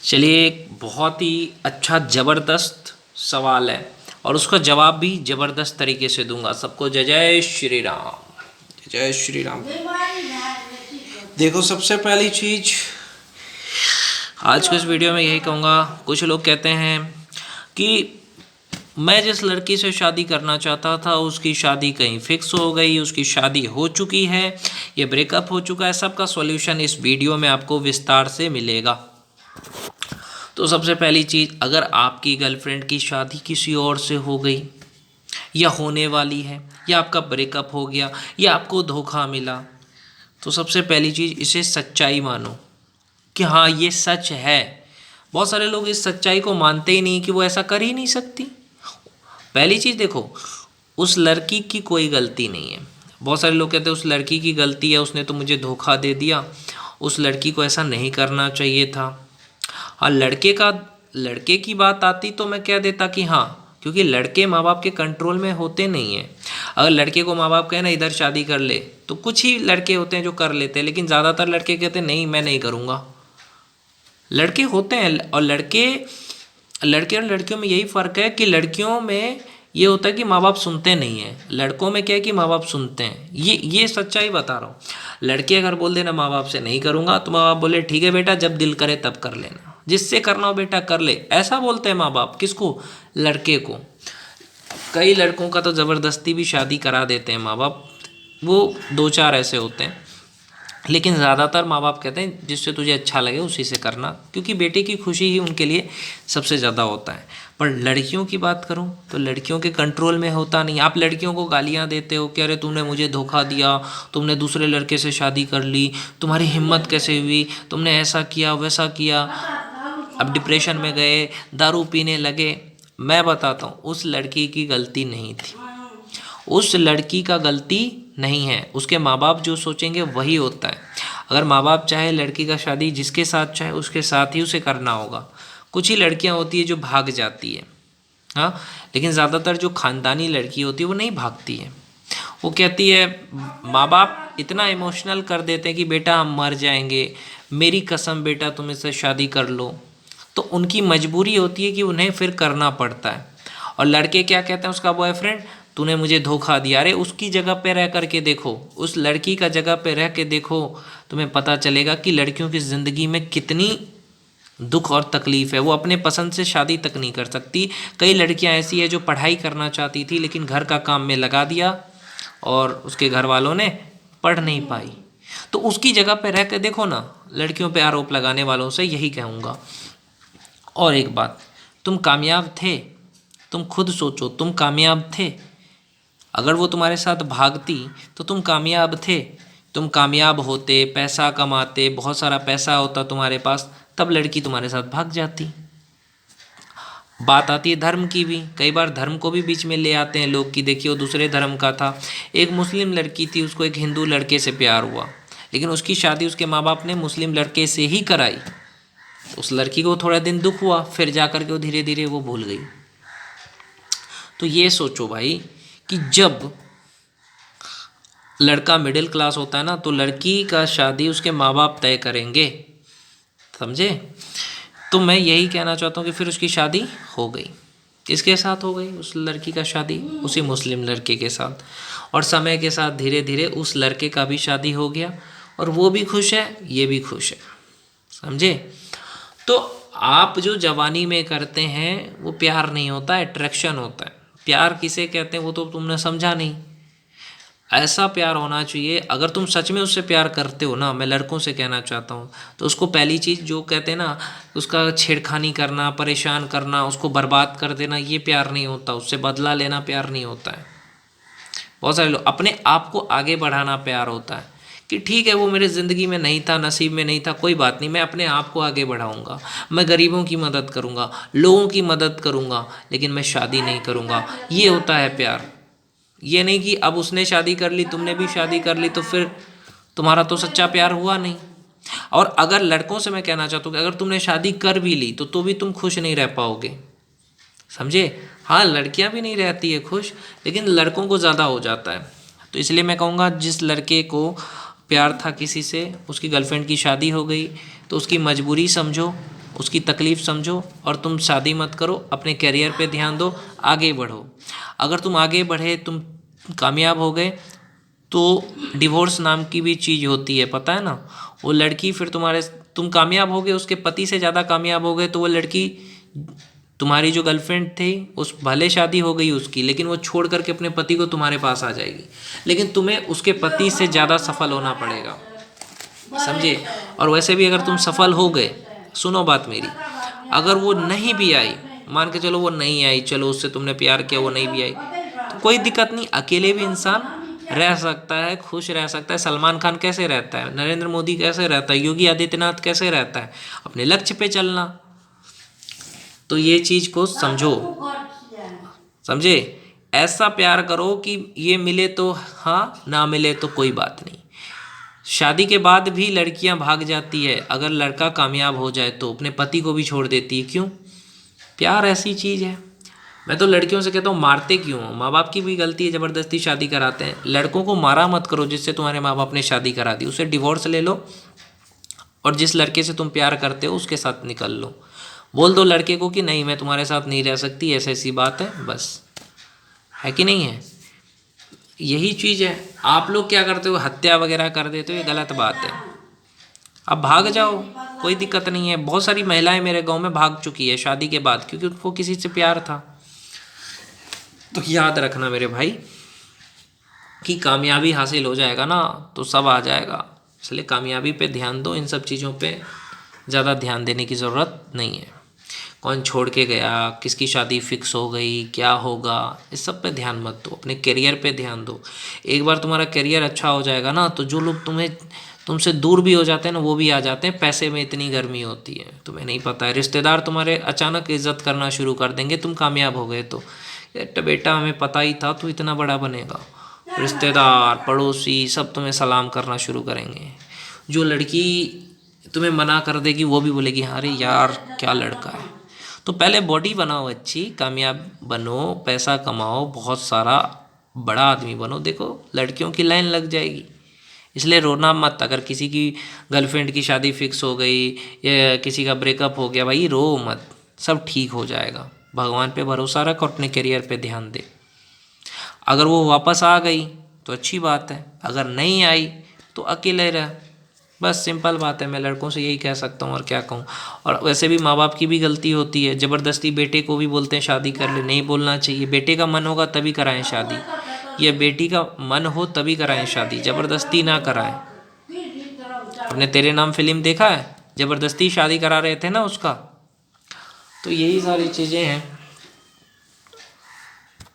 चलिए, एक बहुत ही अच्छा ज़बरदस्त सवाल है और उसका जवाब भी ज़बरदस्त तरीके से दूंगा। सबको जय जय श्री राम, जय जय श्री राम। देखो, सबसे पहली चीज़ आज के इस वीडियो में यही कहूँगा। कुछ लोग कहते हैं कि मैं जिस लड़की से शादी करना चाहता था उसकी शादी कहीं फिक्स हो गई, उसकी शादी हो चुकी है, ये ब्रेकअप हो चुका है। सबका सॉल्यूशन इस वीडियो में आपको विस्तार से मिलेगा। तो सबसे पहली चीज़, अगर आपकी गर्लफ्रेंड की शादी किसी और से हो गई या होने वाली है, या आपका ब्रेकअप हो गया, या आपको धोखा मिला, तो सबसे पहली चीज़, इसे सच्चाई मानो कि हाँ ये सच है। बहुत सारे लोग इस सच्चाई को मानते ही नहीं कि वो ऐसा कर ही नहीं सकती। पहली चीज़ देखो, उस लड़की की कोई गलती नहीं है। बहुत सारे लोग कहते हैं उस लड़की की गलती है, उसने तो मुझे धोखा दे दिया, उस लड़की को ऐसा नहीं करना चाहिए था। हाँ, लड़के की बात आती तो मैं कह देता कि हाँ, क्योंकि लड़के माँ बाप के कंट्रोल में होते नहीं हैं। अगर लड़के को माँ बाप कहे ना इधर शादी कर ले, तो कुछ ही लड़के होते हैं जो कर लेते हैं, लेकिन ज़्यादातर लड़के कहते हैं नहीं मैं नहीं करूँगा। लड़के होते हैं, और लड़के और लड़कियों में यही फ़र्क है कि लड़कियों में ये होता है कि माँ बाप सुनते नहीं हैं, लड़कों में क्या है कि माँ बाप सुनते हैं। ये सच्चाई बता रहा हूँ। लड़के अगर बोल देना माँ बाप से नहीं करूँगा, तो माँ बाप बोले ठीक है बेटा, जब दिल करे तब कर लेना, जिससे करना हो बेटा कर ले, ऐसा बोलते हैं माँ बाप। किसको? लड़के को। कई लड़कों का तो ज़बरदस्ती भी शादी करा देते हैं माँ बाप, वो दो चार ऐसे होते हैं, लेकिन ज़्यादातर माँ बाप कहते हैं जिससे तुझे अच्छा लगे उसी से करना, क्योंकि बेटे की खुशी ही उनके लिए सबसे ज़्यादा होता है। पर लड़कियों की बात करूं तो लड़कियों के कंट्रोल में होता नहीं। आप लड़कियों को गालियां देते हो कि अरे तूने मुझे धोखा दिया, तुमने दूसरे लड़के से शादी कर ली, तुम्हारी हिम्मत कैसे हुई, तुमने ऐसा किया वैसा किया। अब डिप्रेशन में गए, दारू पीने लगे। मैं बताता हूँ, उस लड़की की गलती नहीं थी, उस लड़की का गलती नहीं है। उसके माँ बाप जो सोचेंगे वही होता है। अगर माँ बाप चाहे लड़की का शादी जिसके साथ चाहे उसके साथ ही उसे करना होगा। कुछ ही लड़कियां होती है जो भाग जाती है, हाँ, लेकिन ज़्यादातर जो ख़ानदानी लड़की होती है वो नहीं भागती है। वो कहती है, माँ बाप इतना इमोशनल कर देते हैं कि बेटा हम मर जाएंगे, मेरी कसम बेटा तुम इससे शादी कर लो। तो उनकी मजबूरी होती है कि उन्हें फिर करना पड़ता है। और लड़के क्या कहते हैं, उसका बॉयफ्रेंड तूने मुझे धोखा दिया। अरे उसकी जगह पे रह कर के देखो, उस लड़की का जगह पे रह के देखो, तुम्हें पता चलेगा कि लड़कियों की ज़िंदगी में कितनी दुख और तकलीफ़ है। वो अपने पसंद से शादी तक नहीं कर सकती। कई लड़कियां ऐसी है जो पढ़ाई करना चाहती थी लेकिन घर का काम में लगा दिया और उसके घर वालों ने पढ़ नहीं पाई। तो उसकी जगह पे रह के देखो ना। लड़कियों पे आरोप लगाने वालों से यही कहूँगा। और एक बात, तुम कामयाब थे, तुम खुद सोचो, तुम कामयाब थे। अगर वो तुम्हारे साथ भागती तो तुम कामयाब थे, तुम कामयाब होते, पैसा कमाते, बहुत सारा पैसा होता तुम्हारे पास, तब लड़की तुम्हारे साथ भाग जाती। बात आती है धर्म की भी। कई बार धर्म को भी बीच में ले आते हैं लोग कि देखिए वो दूसरे धर्म का था। एक मुस्लिम लड़की थी, उसको एक हिंदू लड़के से प्यार हुआ, लेकिन उसकी शादी उसके माँ बाप ने मुस्लिम लड़के से ही कराई। उस लड़की को थोड़ा दिन दुख हुआ, फिर जा कर के वो धीरे धीरे वो भूल गई। तो ये सोचो भाई कि जब लड़का मिडिल क्लास होता है ना, तो लड़की का शादी उसके माँ बाप तय करेंगे, समझे। तो मैं यही कहना चाहता हूँ कि फिर उसकी शादी हो गई। किसके साथ हो गई? उस लड़की का शादी उसी मुस्लिम लड़के के साथ। और समय के साथ धीरे धीरे उस लड़के का भी शादी हो गया, और वो भी खुश है, ये भी खुश है, समझे। तो आप जो जवानी में करते हैं वो प्यार नहीं होता, अट्रैक्शन होता है। प्यार किसे कहते हैं वो तो तुमने समझा नहीं। ऐसा प्यार होना चाहिए, अगर तुम सच में उससे प्यार करते हो ना, मैं लड़कों से कहना चाहता हूँ, तो उसको पहली चीज़ जो कहते हैं ना, उसका छेड़खानी करना, परेशान करना, उसको बर्बाद कर देना, ये प्यार नहीं होता। उससे बदला लेना प्यार नहीं होता है। बहुत सारे लोग अपने आप को आगे बढ़ाना प्यार होता है, कि ठीक है वो मेरे ज़िंदगी में नहीं था, नसीब में नहीं था, कोई बात नहीं, मैं अपने आप को आगे बढ़ाऊंगा, मैं गरीबों की मदद करूंगा, लोगों की मदद करूंगा, लेकिन मैं शादी नहीं करूंगा। ये होता है प्यार। ये नहीं कि अब उसने शादी कर ली, तुमने भी शादी कर ली, तो फिर तुम्हारा तो सच्चा प्यार हुआ नहीं। और अगर लड़कों से मैं कहना चाहता हूँ कि अगर तुमने शादी कर भी ली तो भी तुम खुश नहीं रह पाओगे, समझे। हाँ, लड़कियां भी नहीं रहती है खुश, लेकिन लड़कों को ज़्यादा हो जाता है। तो इसलिए मैं कहूँगा, जिस लड़के को प्यार था किसी से, उसकी गर्लफ्रेंड की शादी हो गई, तो उसकी मजबूरी समझो, उसकी तकलीफ़ समझो और तुम शादी मत करो, अपने करियर पे ध्यान दो, आगे बढ़ो। अगर तुम आगे बढ़े, तुम कामयाब हो गए, तो डिवोर्स नाम की भी चीज़ होती है, पता है ना। वो लड़की फिर तुम कामयाब हो गए, उसके पति से ज़्यादा कामयाब हो गए, तो वो लड़की, तुम्हारी जो गर्लफ्रेंड थी, उस भले शादी हो गई उसकी, लेकिन वो छोड़ करके अपने पति को तुम्हारे पास आ जाएगी, लेकिन तुम्हें उसके पति से ज़्यादा सफल होना पड़ेगा, समझे। और वैसे भी अगर तुम सफल हो गए, सुनो बात मेरी, अगर वो नहीं भी आई, मान के चलो वो नहीं आई, चलो उससे तुमने प्यार किया, वो नहीं भी आई, तो कोई दिक्कत नहीं, अकेले भी इंसान रह सकता है, खुश रह सकता है। सलमान खान कैसे रहता है, नरेंद्र मोदी कैसे रहता है, योगी आदित्यनाथ कैसे रहता है, अपने लक्ष्य पे चलना। तो ये चीज़ को समझो, समझे। ऐसा प्यार करो कि ये मिले तो हाँ, ना मिले तो कोई बात नहीं। शादी के बाद भी लड़कियां भाग जाती है, अगर लड़का कामयाब हो जाए तो अपने पति को भी छोड़ देती है। क्यों? प्यार ऐसी चीज़ है। मैं तो लड़कियों से कहता हूँ, मारते क्यों हो? माँ बाप की भी गलती है, ज़बरदस्ती शादी कराते हैं। लड़कों को मारा मत करो, जिससे तुम्हारे माँ बाप ने शादी करा दी, उसे डिवोर्स ले लो और जिस लड़के से तुम प्यार करते हो उसके साथ निकल लो। बोल दो लड़के को कि नहीं, मैं तुम्हारे साथ नहीं रह सकती, ऐसी ऐसी बात है, बस। है कि नहीं है? यही चीज़ है। आप लोग क्या करते हो, हत्या वगैरह कर देते हो, ये गलत बात है। अब भाग जाओ, कोई दिक्कत नहीं है। बहुत सारी महिलाएं मेरे गांव में भाग चुकी है शादी के बाद, क्योंकि उनको किसी से प्यार था। तो याद रखना मेरे भाई कि कामयाबी हासिल हो जाएगा ना तो सब आ जाएगा, इसलिए कामयाबी पे ध्यान दो, इन सब चीज़ों पे ज़्यादा ध्यान देने की ज़रूरत नहीं है। कौन छोड़ के गया, किसकी शादी फिक्स हो गई, क्या होगा, इस सब पे ध्यान मत दो, अपने करियर पे ध्यान दो। एक बार तुम्हारा करियर अच्छा हो जाएगा ना, तो जो लोग तुमसे दूर भी हो जाते हैं ना, वो भी आ जाते हैं। पैसे में इतनी गर्मी होती है, तुम्हें नहीं पता है। रिश्तेदार तुम्हारे अचानक इज्जत करना शुरू कर देंगे, तुम कामयाब हो गए तो, बेटा हमें पता ही था तू इतना बड़ा बनेगा। रिश्तेदार, पड़ोसी सब तुम्हें सलाम करना शुरू करेंगे। जो लड़की तुम्हें मना कर देगी, वो भी बोलेगी अरे यार क्या लड़का है। तो पहले बॉडी बनाओ अच्छी, कामयाब बनो, पैसा कमाओ, बहुत सारा बड़ा आदमी बनो, देखो लड़कियों की लाइन लग जाएगी। इसलिए रोना मत। अगर किसी की गर्लफ्रेंड की शादी फिक्स हो गई या किसी का ब्रेकअप हो गया, भाई रो मत, सब ठीक हो जाएगा। भगवान पे भरोसा रख और अपने करियर पे ध्यान दे। अगर वो वापस आ गई तो अच्छी बात है, अगर नहीं आई तो अकेले रह, बस सिंपल बात है। मैं लड़कों से यही कह सकता हूँ, और क्या कहूँ। और वैसे भी माँ बाप की भी गलती होती है, ज़बरदस्ती बेटे को भी बोलते हैं शादी कर ले, नहीं बोलना चाहिए। बेटे का मन होगा तभी कराएं शादी, या बेटी का मन हो तभी कराएं शादी, ज़बरदस्ती ना कराएं। आपने तेरे नाम फिल्म देखा है, ज़बरदस्ती शादी करा रहे थे ना उसका। तो यही सारी चीज़ें हैं।